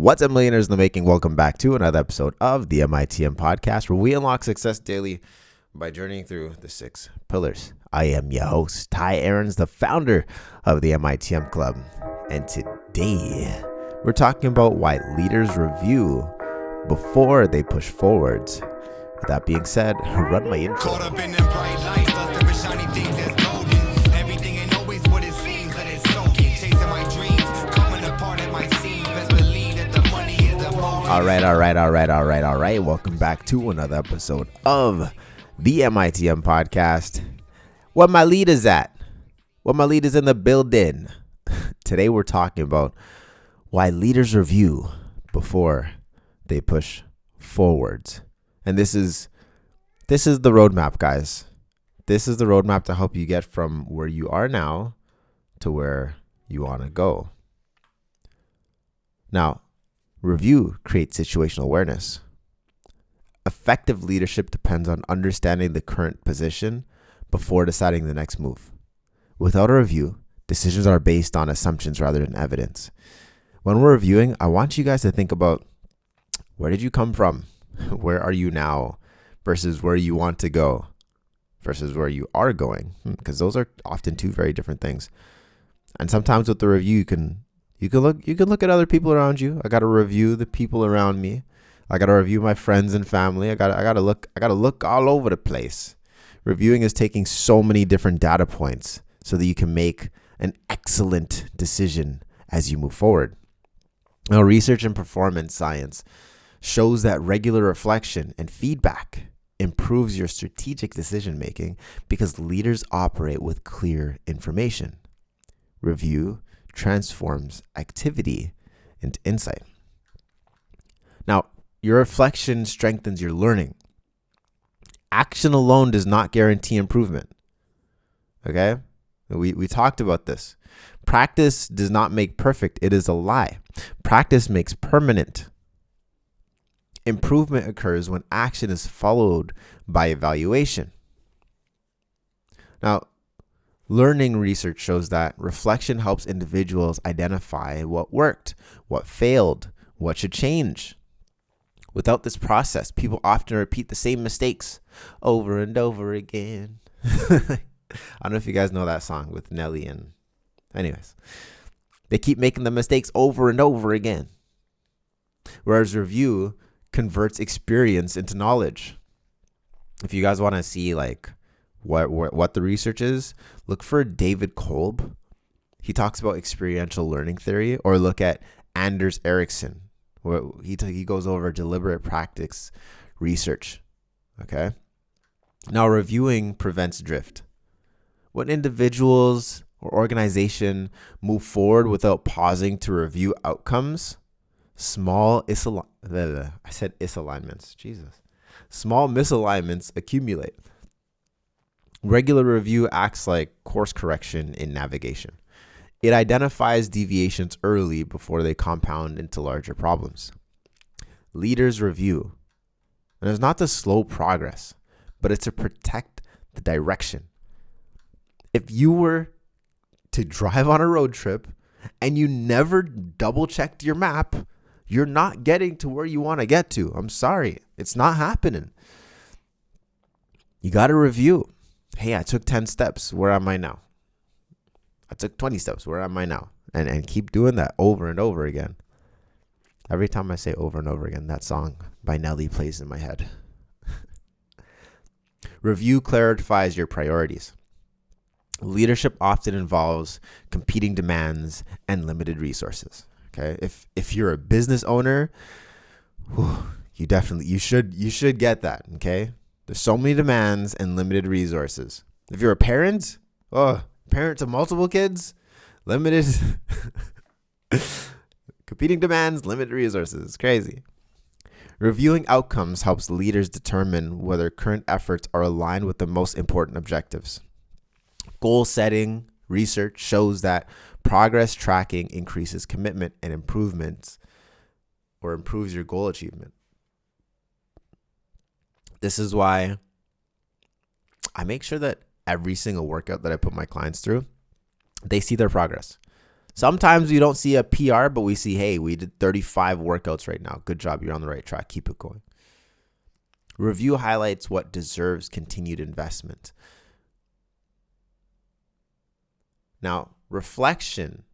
What's up, millionaires in the making? Welcome back to another episode of the MITM Podcast, where we unlock success daily by journeying through the 6 pillars. I am your host, Tye Aarons, the founder of the MITM Club. And today, we're talking about why leaders review before they push forwards. With that being said, run my intro. Caught up in them bright lights, lusting for shiny things that's golden. Everything ain't always what it seems, that it's soaking. Chasing my dreams, coming apart at my seams. Best believe that the money is the moment. All right. Welcome back to another episode of the MITM Podcast. What my lead is at? What my lead is in the building? Today we're talking about why leaders review before they push forwards. And this is the roadmap, guys. This is the roadmap to help you get from where you are now to where you want to go. Now, review creates situational awareness. Effective leadership depends on understanding the current position before deciding the next move. Without a review, decisions are based on assumptions rather than evidence. When we're reviewing, I want you guys to think about, where did you come from? Where are you now versus where you want to go versus where you are going? Because those are often two very different things. And sometimes with the review, you can look at other people around you. I got to review the people around me. I got to review my friends and family. I got to look all over the place. Reviewing is taking so many different data points so that you can make an excellent decision as you move forward. Now, research and performance science shows that regular reflection and feedback improves your strategic decision making because leaders operate with clear information. Review transforms activity into insight. Now, your reflection strengthens your learning. Action alone does not guarantee improvement. Okay? We talked about this. Practice does not make perfect. It is a lie. Practice makes permanent. Improvement occurs when action is followed by evaluation. Now, learning research shows that reflection helps individuals identify what worked, what failed, what should change. Without this process, people often repeat the same mistakes over and over again. I don't know if you guys know that song with Nelly and anyways. They keep making the mistakes over and over again. Whereas review converts experience into knowledge. If you guys want to see like what the research is, look for David Kolb. He talks about experiential learning theory, or look at Anders Ericsson, where he goes over deliberate practice research. Okay. Now, reviewing prevents drift. When individuals or organization move forward without pausing to review outcomes, small misalignments accumulate. Regular review acts like course correction in navigation. It identifies deviations early before they compound into larger problems. Leaders review, and it's not to slow progress, but it's to protect the direction. If you were to drive on a road trip and you never double checked your map, you're not getting to where you want to get to. I'm sorry. It's not happening. You got to review. Hey, I took 10 steps. Where am I now? I took 20 steps. Where am I now? And keep doing that over and over again. Every time I say over and over again, that song by Nelly plays in my head. Review clarifies your priorities. Leadership often involves competing demands and limited resources. Okay, if you're a business owner, you should get that. Okay, there's so many demands and limited resources. If you're a parent, parent of multiple kids, limited competing demands, limited resources. It's crazy. Reviewing outcomes helps leaders determine whether current efforts are aligned with the most important objectives. Goal setting research shows that progress tracking increases commitment and improvements, or improves your goal achievement. This is why I make sure that every single workout that I put my clients through, they see their progress. Sometimes we don't see a PR, but we see, hey, we did 35 workouts right now. Good job. You're on the right track. Keep it going. Review highlights what deserves continued investment. Now, reflection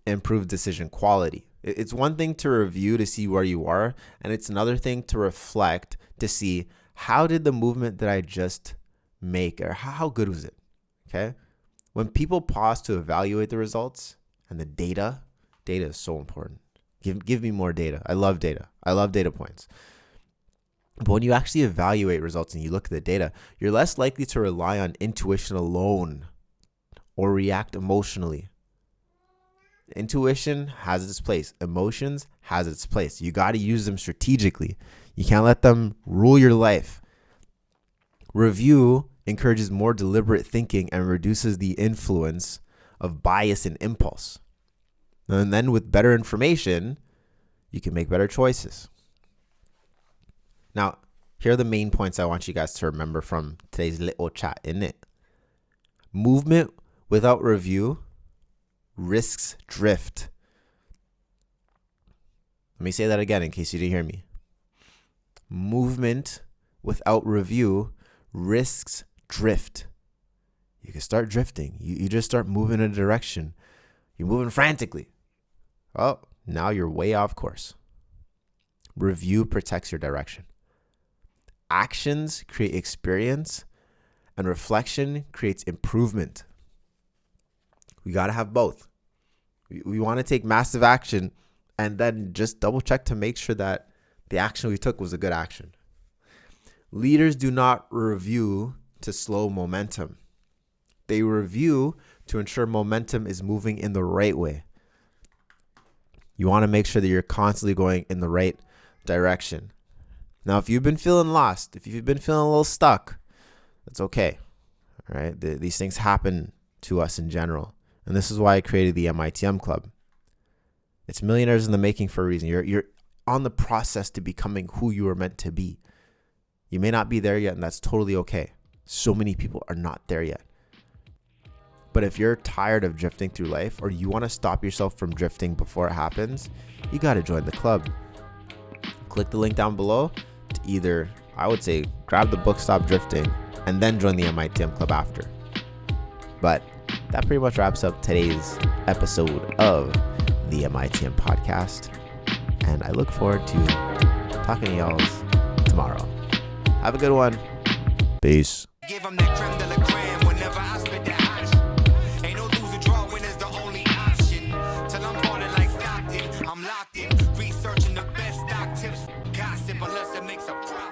improves decision quality. It's one thing to review to see where you are, and it's another thing to reflect to see how did the movement that I just make, or how good was it? Okay? When people pause to evaluate the results and the data is so important. Give me more data. I love data. I love data points. But when you actually evaluate results and you look at the data, you're less likely to rely on intuition alone or react emotionally. Intuition has its place. Emotions has its place. You got to use them strategically. You can't let them rule your life. Review encourages more deliberate thinking and reduces the influence of bias and impulse. And then with better information, you can make better choices. Now, here are the main points I want you guys to remember from today's little chat, innit? Movement without review risks drift. Let me say that again in case you didn't hear me. Movement without review risks drift. You can start drifting. You just start moving in a direction. You're moving frantically. Oh, now you're way off course. Review protects your direction. Actions create experience, and reflection creates improvement. We got to have both. We want to take massive action and then just double check to make sure that the action we took was a good action. Leaders do not review to slow momentum. They review to ensure momentum is moving in the right way. You want to make sure that you're constantly going in the right direction. Now, if you've been feeling lost, if you've been feeling a little stuck, that's okay. All right? These things happen to us in general. And this is why I created the MITM Club. It's millionaires in the making for a reason. You're on the process to becoming who you were meant to be. You may not be there yet, and that's totally okay. So many people are not there yet. But if you're tired of drifting through life, or you want to stop yourself from drifting before it happens, you got to join the club. Click the link down below to either, I would say, grab the book, Stop Drifting, and then join the MITM Club after. But that pretty much wraps up today's episode of the MITM Podcast. And I look forward to talking to y'all tomorrow. Have a good one. Peace. Give them that creme de la creme whenever I spit that hot. Ain't no lose or draw when it's the only option. Till I'm balling like Stockton, I'm locked in. Researching the best stock tips. Gossip unless it makes a profit.